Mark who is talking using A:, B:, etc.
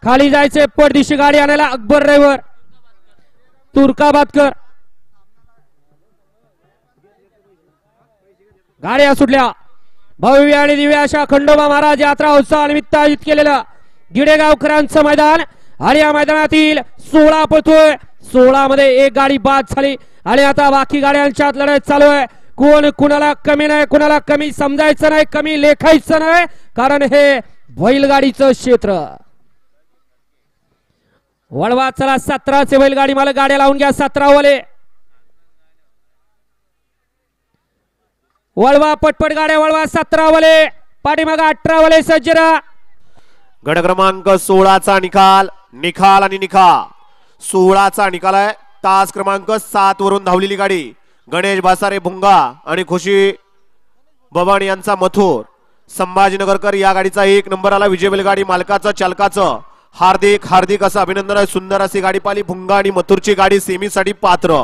A: खाली जायचे पडदिशी गाडी आणायला अकबर ड्रायव्हर तुर्काबादकर गाड्या सुटल्या भव्य आणि दिव्य अशा खंडोबा महाराज यात्रा उत्सव निमित्त आयोजित केलेलं गिडेगावकरांचं मैदान आणि या मैदानातील 16 पळतोय 16 मध्ये एक गाडी बाद झाली आणि आता बाकी गाड्यांच्यात लढत चालू आहे कोण कुणाला कमी नाही कुणाला कमी समजायचं नाही कमी लेखायचं नाही कारण हे बैलगाडीचं क्षेत्र वळवा चला 17चे बैलगाडी मला गाड्या लावून घ्या 17 वाले वळवा पटपट गाड्या वळवा 17 वाले पाठीमाग 18 वाले सज्जरा
B: गट क्रमांक 16 चा निकाल आणि निकाल 16 चा निकाल आहे तास क्रमांक 7 वरून धावलेली गाडी गणेश भासारे भुंगा आणि खुशी बबन यांचा मथुर संभाजीनगरकर या गाडीचा 1 नंबर आला विजय बैलगाडी मालकाचं चालकाचं हार्दिक असं अभिनंदन आहे सुंदर अशी गाडी पाली भुंगा आणि मथुरची गाडी सेमीसाठी पात्र